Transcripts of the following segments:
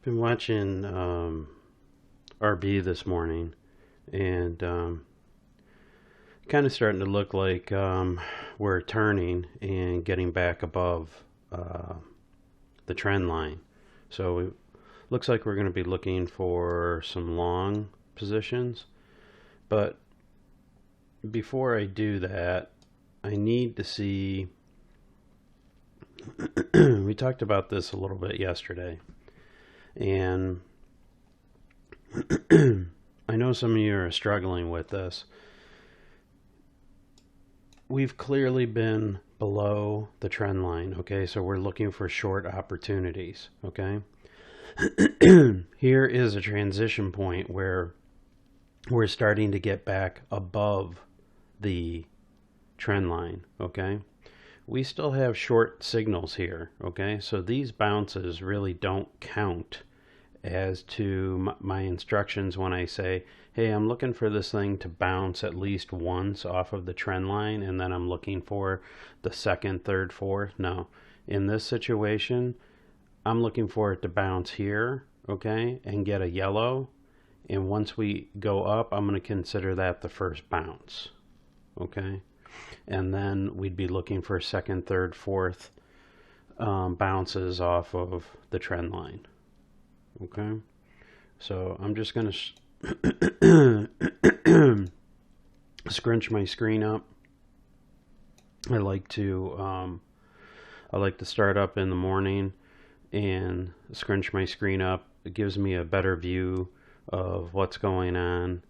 Been watching RB this morning, and kind of starting to look like we're turning and getting back above the trend line. So it looks like we're going to be looking for some long positions. But before I do that, I need to see. We talked about this a little bit yesterday, and I know some of you are struggling with this. We've clearly been below the trend line, okay? So we're looking for short opportunities, okay? Here is a transition point where we're starting to get back above the trend line, okay? We still have short signals here, okay? So these bounces really don't count as to my instructions when I say, hey, I'm looking for this thing to bounce at least once off of the trend line, and then I'm looking for the second, third, fourth. No. In this situation, I'm looking for it to bounce here, okay, and get a yellow. And once we go up, I'm going to consider that the first bounce, okay? And then we'd be looking for second, third, fourth bounces off of the trend line. Okay, so I'm just going to scrunch my screen up. I like to start up in the morning and scrunch my screen up. It gives me a better view of what's going on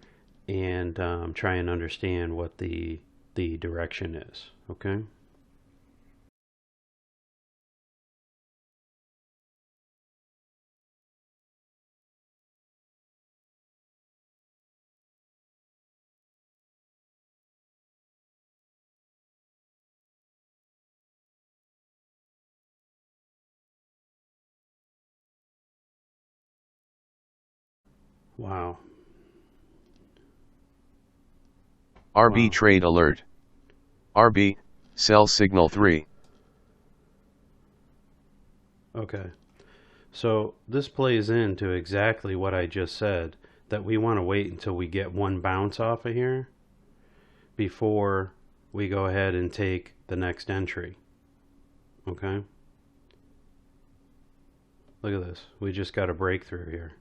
and try and understand what the direction is. Okay. Wow. RB Wow. trade alert. RB, sell signal 3. Okay. So this plays into exactly what I just said, that we want to wait until we get one bounce off of here before we go ahead and take the next entry. Okay? Look at this. We just got a breakthrough here.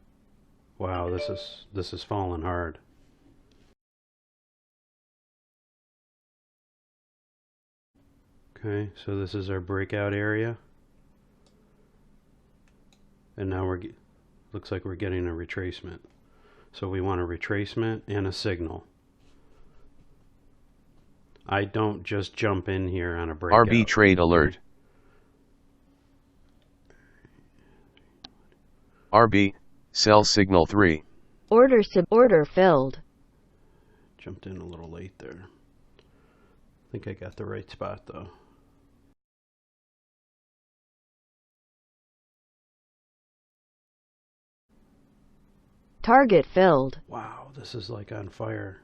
Wow, this is falling hard. Okay, so this is our breakout area. And now looks like we're getting a retracement. So we want a retracement and a signal. I don't just jump in here on a breakout. RB trade alert. RB, sell signal 3. Order filled. Jumped in a little late there. I think I got the right spot though. Target filled. Wow, this is like on fire.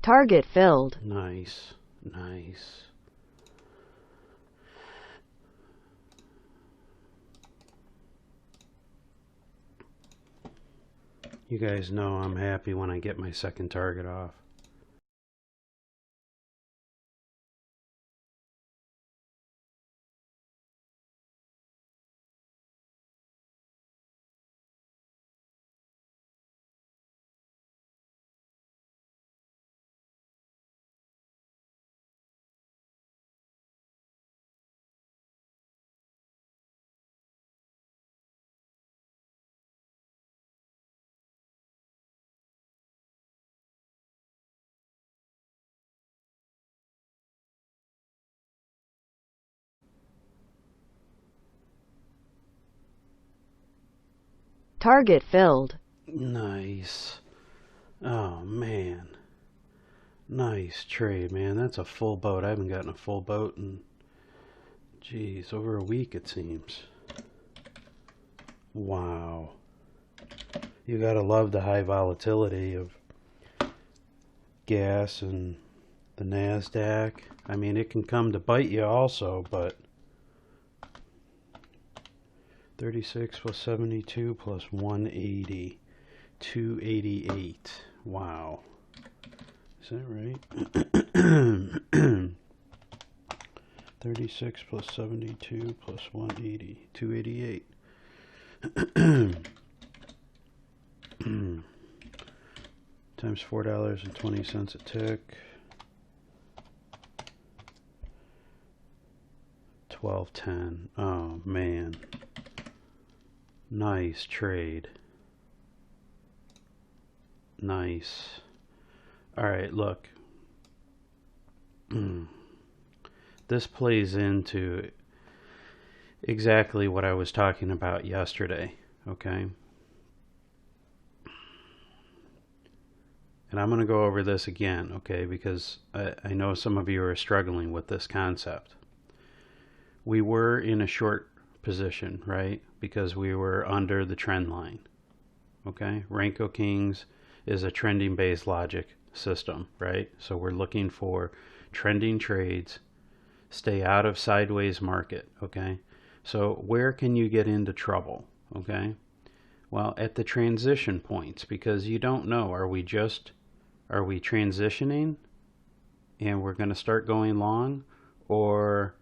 Target filled. Nice, nice. You guys know I'm happy when I get my second target off. Target filled. Nice. Oh, man. Nice trade, man. That's a full boat. I haven't gotten a full boat in, geez, over a week, it seems. Wow. You gotta love the high volatility of gas and the NASDAQ. I mean, it can come to bite you also, but 36 plus 72 plus 180. 288. Wow. Is that right? 36 plus 72 plus 180. 288. Times $4.20 a tick. 1210. Oh man. Nice trade. Nice. Alright, look. This plays into exactly what I was talking about yesterday, okay? And I'm going to go over this again, okay, because I know some of you are struggling with this concept. We were in a short position, right? Because we were under the trend line, okay? Renko Kings is a trending based logic system, right? So we're looking for trending trades, stay out of sideways market, okay? So where can you get into trouble, okay? Well, at the transition points, because you don't know, are we transitioning and we're going to start going long, or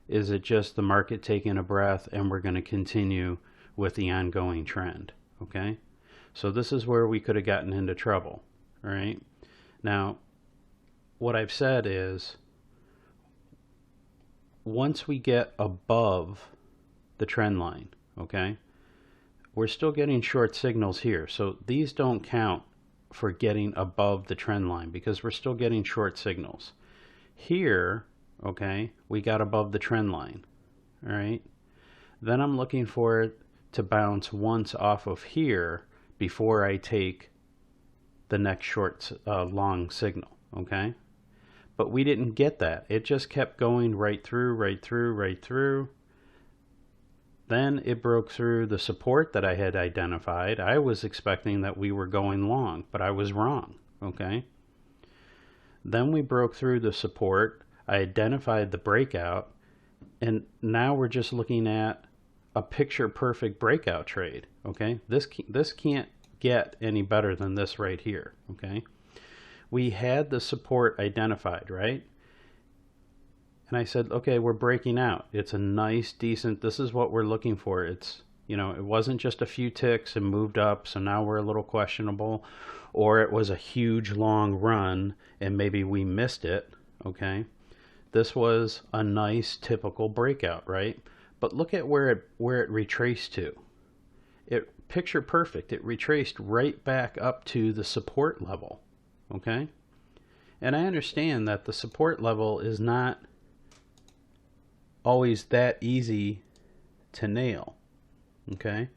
is it just the market taking a breath and we're going to continue with the ongoing trend, okay? So this is where we could have gotten into trouble, all right? Now, what I've said is, once we get above the trend line, okay, we're still getting short signals here. So these don't count for getting above the trend line because we're still getting short signals. Here, okay, we got above the trend line, all right? Then I'm looking for it to bounce once off of here before I take the next short long signal, okay? But we didn't get that. It just kept going right through, right through, right through. Then it broke through the support that I had identified. I was expecting that we were going long, but I was wrong, okay? Then we broke through the support. I identified the breakout, and now we're just looking at a picture perfect breakout trade, okay? This can't get any better than this right here, okay? We had the support identified, right? And I said, okay, we're breaking out. It's a nice, decent, this is what we're looking for. It's, you know, it wasn't just a few ticks and moved up, so now we're a little questionable, or it was a huge long run and maybe we missed it, okay? This was a nice typical breakout, right? But look at where it retraced to. It picture perfect. It retraced right back up to the support level, okay? And I understand that the support level is not always that easy to nail, okay?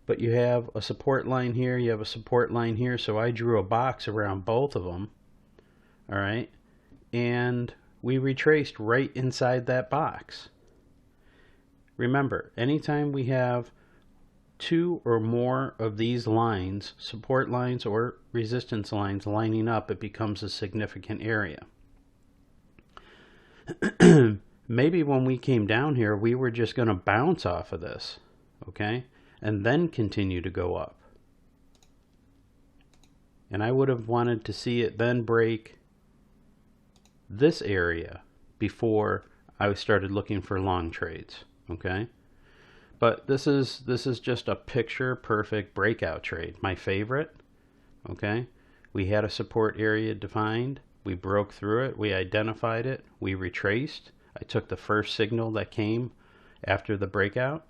But you have a support line here, you have a support line here, so I drew a box around both of them, all right? And we retraced right inside that box. Remember, anytime we have two or more of these lines, support lines or resistance lines lining up, it becomes a significant area. Maybe when we came down here, we were just going to bounce off of this, okay? And then continue to go up. And I would have wanted to see it then break this area before I started looking for long trades, okay? But this is just a picture perfect breakout trade, my favorite, okay? We had a support area defined, we broke through it, we identified it, we retraced. I took the first signal that came after the breakout,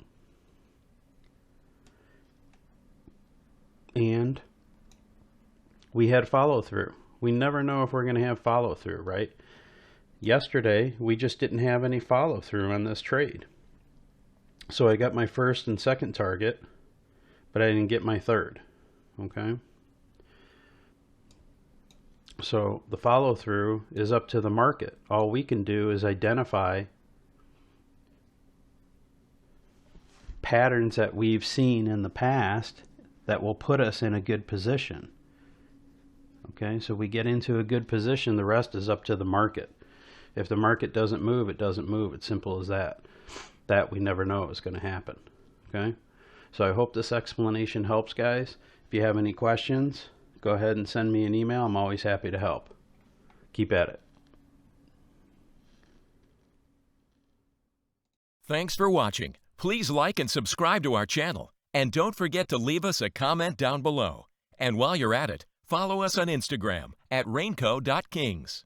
and we had follow through. We never know if we're going to have follow through, right? Yesterday, we just didn't have any follow through on this trade. So I got my first and second target, but I didn't get my third. Okay. So the follow through is up to the market. All we can do is identify patterns that we've seen in the past that will put us in a good position. Okay, so we get into a good position, the rest is up to the market. If the market doesn't move, it doesn't move. It's simple as that. That we never know is going to happen. Okay, so I hope this explanation helps, guys. If you have any questions, go ahead and send me an email. I'm always happy to help. Keep at it. Thanks for watching. Please like and subscribe to our channel. And don't forget to leave us a comment down below. And while you're at it, follow us on Instagram at Renko.Kings.